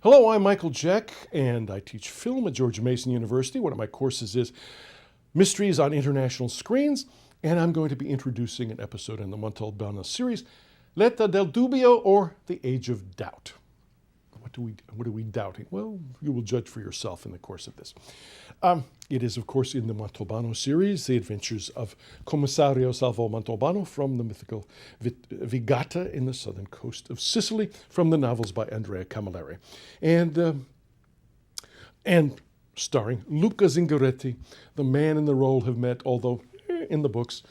Hello, I'm Michael Jeck, and I teach film at George Mason University. One of my courses is Mysteries on International Screens, and I'm going to be introducing an episode in the Montalbano series, L'età del dubbio, or The Age of Doubt. What are we doubting? Well, you will judge for yourself in the course of this. It is, of course, in the Montalbano series, the adventures of Commissario Salvo Montalbano from the mythical Vigata in the southern coast of Sicily, from the novels by Andrea Camilleri. And starring Luca Zingaretti, the man and the role have met, although in the books,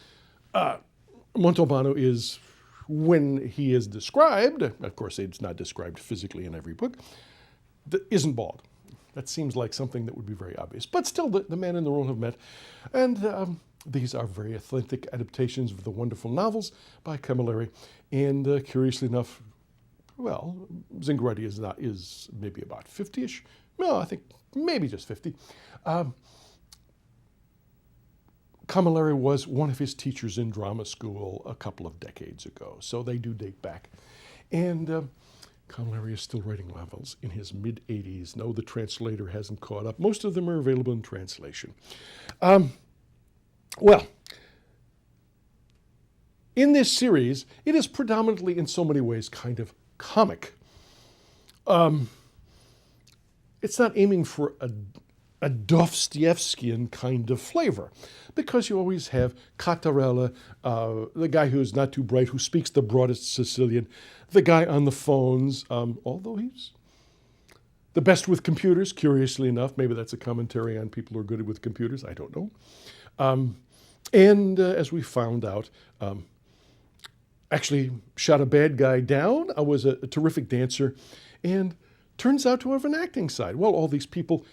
Montalbano is, when he is described, of course it's not described physically in every book, isn't bald. That seems like something that would be very obvious. But still, the man and the role have met. And these are very authentic adaptations of the wonderful novels by Camilleri. And curiously enough, well, Zingaretti is maybe about 50-ish. No, I think maybe just 50. Camilleri was one of his teachers in drama school a couple of decades ago, so they do date back. And Camilleri is still writing novels in his mid-80s. No, the translator hasn't caught up. Most of them are available in translation. Well, in this series, it is predominantly, in so many ways, kind of comic. It's not aiming for a Dostoevskian kind of flavor, because you always have Cattarella, the guy who's not too bright, who speaks the broadest Sicilian, the guy on the phones, although he's the best with computers, curiously enough. Maybe that's a commentary on people who are good with computers, I don't know. And as we found out, actually shot a bad guy down. I was a terrific dancer, and turns out to have an acting side. Well, all these people,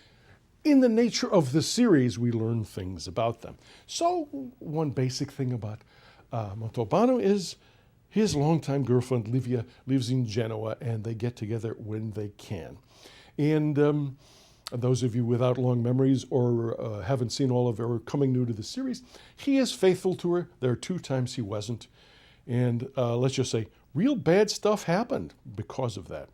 in the nature of the series, we learn things about them. So one basic thing about Montalbano is his longtime girlfriend, Livia, lives in Genoa, and they get together when they can. And those of you without long memories or haven't seen all of her or coming new to the series, he is faithful to her. There are 2 times he wasn't. And let's just say real bad stuff happened because of that.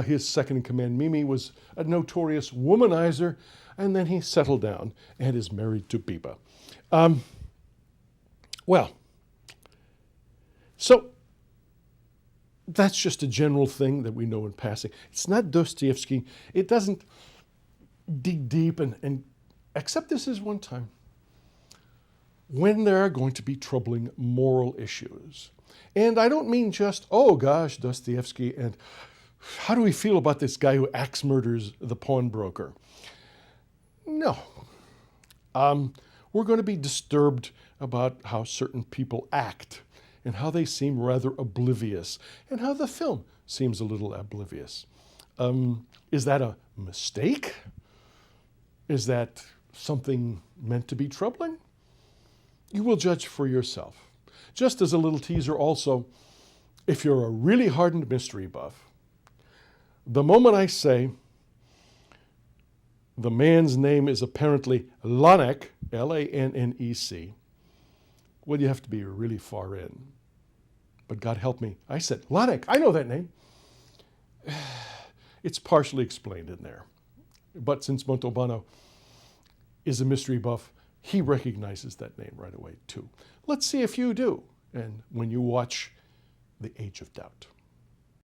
His second-in-command, Mimi, was a notorious womanizer, and then he settled down and is married to Biba. Well, so that's just a general thing that we know in passing. It's not Dostoevsky. It doesn't dig deep, and except this is one time when there are going to be troubling moral issues. And I don't mean just, oh gosh, Dostoevsky, and how do we feel about this guy who axe murders the pawnbroker? No. We're going to be disturbed about how certain people act and how they seem rather oblivious and how the film seems a little oblivious. Is that a mistake? Is that something meant to be troubling? You will judge for yourself. Just as a little teaser also, if you're a really hardened mystery buff, the moment I say the man's name is apparently Lanec, L-A-N-N-E-C, well, you have to be really far in. But God help me, I said, Lanec, I know that name. It's partially explained in there. But since Montalbano is a mystery buff, he recognizes that name right away too. Let's see if you do, and when you watch The Age of Doubt.